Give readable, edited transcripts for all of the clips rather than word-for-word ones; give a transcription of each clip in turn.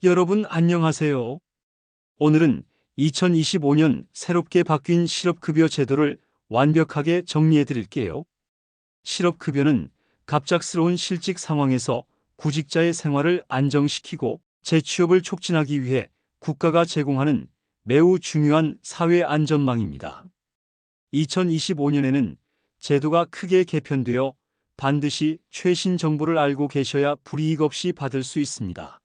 여러분 안녕하세요. 오늘은 2025년 새롭게 바뀐 실업급여 제도를 완벽하게 정리해 드릴게요. 실업급여는 갑작스러운 실직 상황에서 구직자의 생활을 안정시키고 재취업을 촉진하기 위해 국가가 제공하는 매우 중요한 사회 안전망입니다. 2025년에는 제도가 크게 개편되어 반드시 최신 정보를 알고 계셔야 불이익 없이 받을 수 있습니다.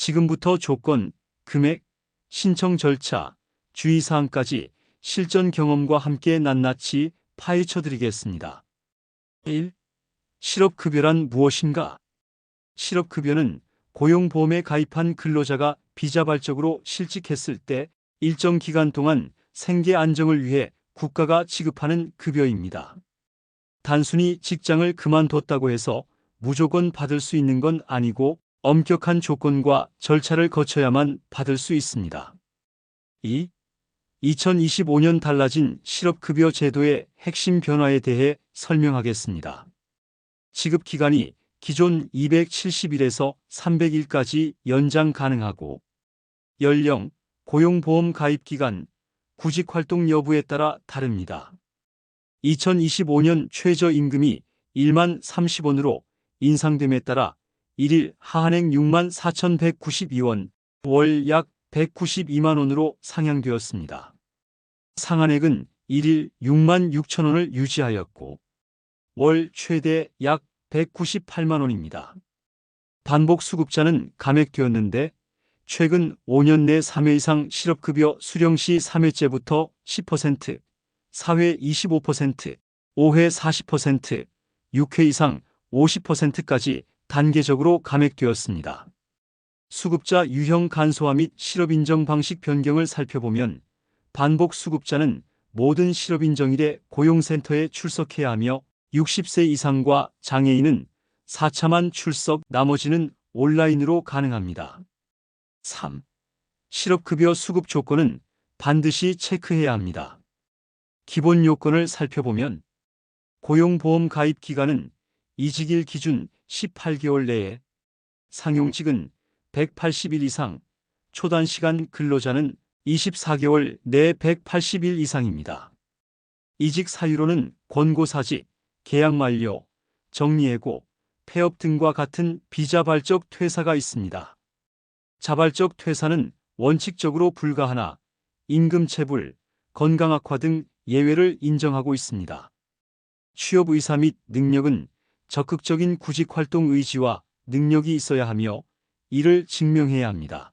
지금부터 조건, 금액, 신청 절차, 주의사항까지 실전 경험과 함께 낱낱이 파헤쳐 드리겠습니다. 1. 실업급여란 무엇인가? 실업급여는 고용보험에 가입한 근로자가 비자발적으로 실직했을 때 일정 기간 동안 생계 안정을 위해 국가가 지급하는 급여입니다. 단순히 직장을 그만뒀다고 해서 무조건 받을 수 있는 건 아니고 엄격한 조건과 절차를 거쳐야만 받을 수 있습니다. 2. 2025년 달라진 실업급여 제도의 핵심 변화에 대해 설명하겠습니다. 지급기간이 기존 270일에서 300일까지 연장 가능하고 연령, 고용보험 가입기간, 구직활동 여부에 따라 다릅니다. 2025년 최저임금이 1만 30원으로 인상됨에 따라 1일 하한액 6만 4,192원, 월 약 192만 원으로 상향되었습니다. 상한액은 1일 6만 6천 원을 유지하였고 월 최대 약 198만 원입니다. 반복 수급자는 감액되었는데 최근 5년 내 3회 이상 실업급여 수령 시 3회째부터 10%, 4회 25%, 5회 40%, 6회 이상 50%까지 단계적으로 감액되었습니다. 수급자 유형 간소화 및 실업인정 방식 변경을 살펴보면 반복 수급자는 모든 실업인정일에 고용센터에 출석해야 하며 60세 이상과 장애인은 4차만 출석, 나머지는 온라인으로 가능합니다. 3. 실업급여 수급 조건은 반드시 체크해야 합니다. 기본 요건을 살펴보면 고용보험 가입 기간은 이직일 기준 18개월 내에, 상용직은 180일 이상, 초단시간 근로자는 24개월 내 180일 이상입니다. 이직 사유로는 권고사직, 계약 만료, 정리해고, 폐업 등과 같은 비자발적 퇴사가 있습니다. 자발적 퇴사는 원칙적으로 불가하나 임금체불, 건강악화 등 예외를 인정하고 있습니다. 취업 의사 및 능력은 적극적인 구직활동 의지와 능력이 있어야 하며 이를 증명해야 합니다.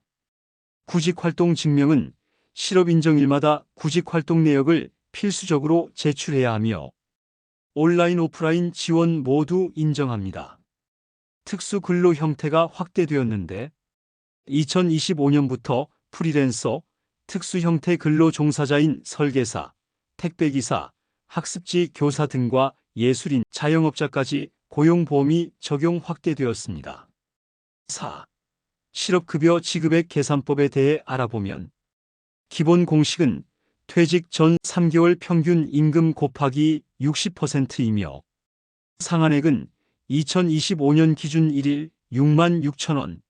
구직활동 증명은 실업인정일마다 구직활동 내역을 필수적으로 제출해야 하며 온라인 오프라인 지원 모두 인정합니다. 특수근로 형태가 확대되었는데 2025년부터 프리랜서, 특수형태 근로 종사자인 설계사, 택배기사, 학습지 교사 등과 예술인, 자영업자까지 고용보험이 적용 확대되었습니다. 4. 실업급여 지급액 계산법에 대해 알아보면 기본 공식은 퇴직 전 3개월 평균 임금 곱하기 60%이며 상한액은 2025년 기준 1일 6만 6천 원,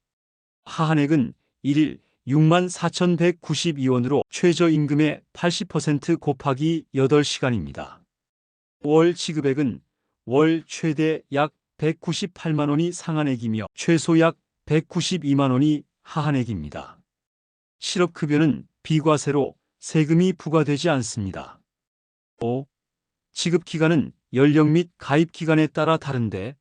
하한액은 1일 6만 4,192원으로 최저임금의 80% 곱하기 8시간입니다. 월 지급액은 월 최대 약 198만 원이 상한액이며 최소 약 192만 원이 하한액입니다. 실업급여는 비과세로 세금이 부과되지 않습니다. 5. 지급기간은 연령 및 가입기간에 따라 다른데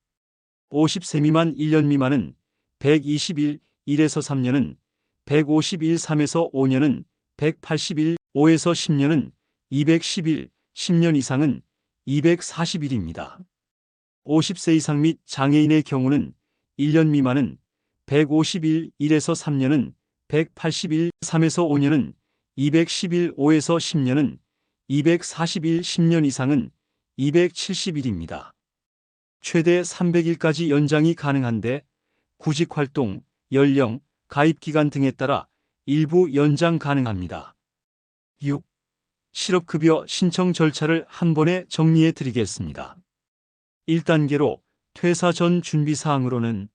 50세 미만 1년 미만은 120일 1에서 3년은 151, 3에서 5년은 180일, 5에서 10년은 210일, 10년 이상은 240일입니다. 50세 이상 및 장애인의 경우는 1년 미만은 150일, 1에서 3년은 180일, 3에서 5년은 210일, 5에서 10년은 240일, 10년 이상은 270일입니다. 최대 300일까지 연장이 가능한데 구직활동, 연령, 가입기간 등에 따라 일부 연장 가능합니다. 6. 실업급여 신청 절차를 한 번에 정리해 드리겠습니다. 1단계로 퇴사 전 준비사항으로는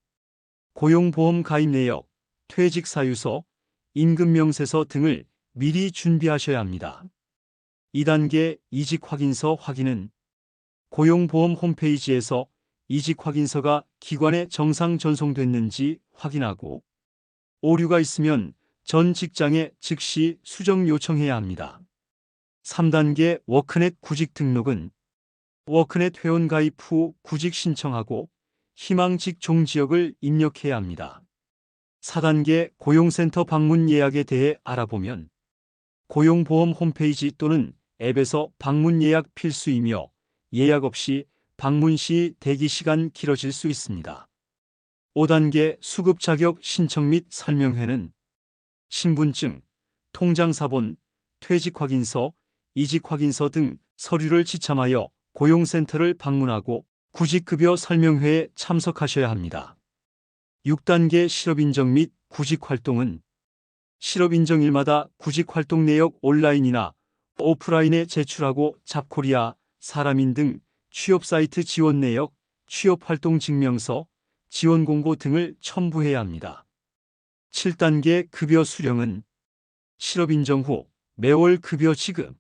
고용보험 가입 내역, 퇴직사유서, 임금명세서 등을 미리 준비하셔야 합니다. 2단계 이직확인서 확인은 고용보험 홈페이지에서 이직확인서가 기관에 정상 전송됐는지 확인하고 오류가 있으면 전 직장에 즉시 수정 요청해야 합니다. 3단계 워크넷 구직 등록은 워크넷 회원 가입 후 구직 신청하고 희망 직종 지역을 입력해야 합니다. 4단계 고용센터 방문 예약에 대해 알아보면 고용보험 홈페이지 또는 앱에서 방문 예약 필수이며 예약 없이 방문 시 대기 시간 길어질 수 있습니다. 5단계 수급 자격 신청 및 설명회는 신분증, 통장사본, 퇴직확인서, 이직확인서 등 서류를 지참하여 고용센터를 방문하고 구직급여 설명회에 참석하셔야 합니다. 6단계 실업인정 및 구직활동은 실업인정일마다 구직활동 내역 온라인이나 오프라인에 제출하고 잡코리아, 사람인 등 취업사이트 지원 내역, 취업활동 증명서, 지원공고 등을 첨부해야 합니다. 7단계 급여 수령은 실업인정 후 매월 급여 지급,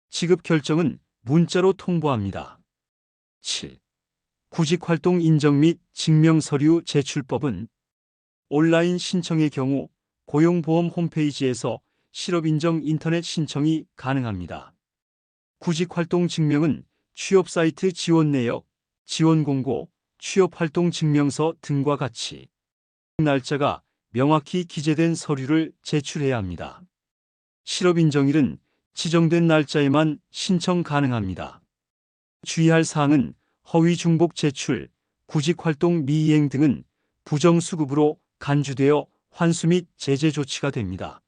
지급 결정은 문자로 통보합니다. 7. 구직활동 인정 및 증명서류 제출법은 온라인 신청의 경우 고용보험 홈페이지에서 실업인정 인터넷 신청이 가능합니다. 구직활동 증명은 취업사이트 지원 내역, 지원공고, 취업활동 증명서 등과 같이 날짜가 명확히 기재된 서류를 제출해야 합니다. 실업인정일은 지정된 날짜에만 신청 가능합니다. 주의할 사항은 허위 중복 제출, 구직활동 미이행 등은 부정수급으로 간주되어 환수 및 제재 조치가 됩니다.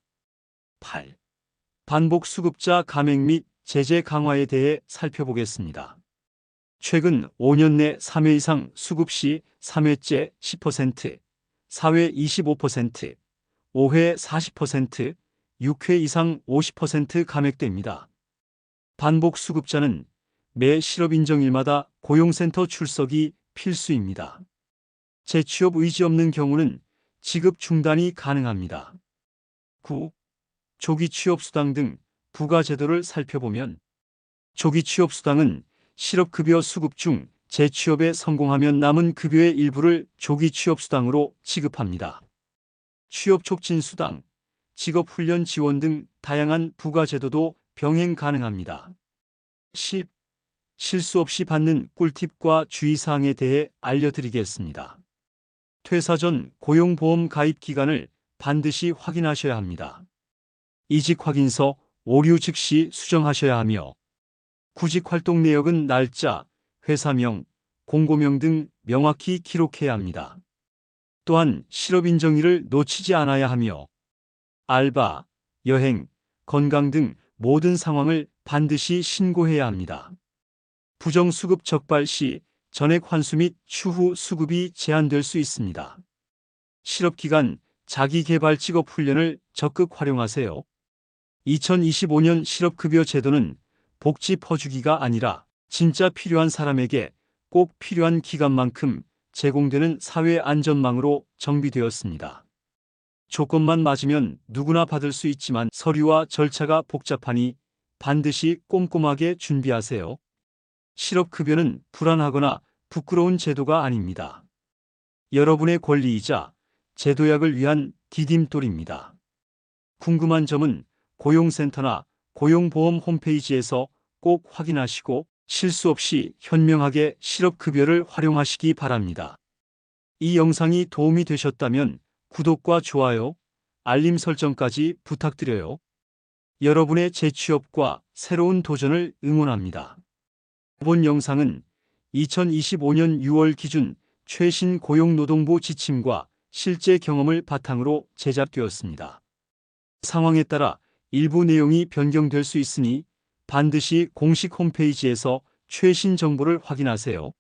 8. 반복수급자 감액 및 제재 강화에 대해 살펴보겠습니다. 최근 5년 내 3회 이상 수급 시 3회째 10%, 4회 25%, 5회 40%, 6회 이상 50% 감액됩니다. 반복수급자는 매 실업인정일마다 고용센터 출석이 필수입니다. 재취업 의지 없는 경우는 지급 중단이 가능합니다. 9. 조기취업수당 등 부가제도를 살펴보면 조기취업수당은 실업급여 수급 중 재취업에 성공하면 남은 급여의 일부를 조기취업수당으로 지급합니다. 취업촉진수당, 직업훈련 지원 등 다양한 부가제도도 병행 가능합니다. 10. 실수 없이 받는 꿀팁과 주의사항에 대해 알려드리겠습니다. 퇴사 전 고용보험 가입 기간을 반드시 확인하셔야 합니다. 이직확인서, 오류 즉시 수정하셔야 하며 구직활동 내역은 날짜, 회사명, 공고명 등 명확히 기록해야 합니다. 또한 실업인정일을 놓치지 않아야 하며 알바, 여행, 건강 등 모든 상황을 반드시 신고해야 합니다. 부정수급 적발 시 전액 환수 및 추후 수급이 제한될 수 있습니다. 실업기간 자기개발 직업훈련을 적극 활용하세요. 2025년 실업급여 제도는 복지 퍼주기가 아니라 진짜 필요한 사람에게 꼭 필요한 기간만큼 제공되는 사회 안전망으로 정비되었습니다. 조건만 맞으면 누구나 받을 수 있지만 서류와 절차가 복잡하니 반드시 꼼꼼하게 준비하세요. 실업급여는 불안하거나 부끄러운 제도가 아닙니다. 여러분의 권리이자 제도약을 위한 디딤돌입니다. 궁금한 점은 고용센터나 고용보험 홈페이지에서 꼭 확인하시고 실수 없이 현명하게 실업급여를 활용하시기 바랍니다. 이 영상이 도움이 되셨다면 구독과 좋아요, 알림 설정까지 부탁드려요. 여러분의 재취업과 새로운 도전을 응원합니다. 이번 영상은 2025년 6월 기준 최신 고용노동부 지침과 실제 경험을 바탕으로 제작되었습니다. 상황에 따라 일부 내용이 변경될 수 있으니 반드시 공식 홈페이지에서 최신 정보를 확인하세요.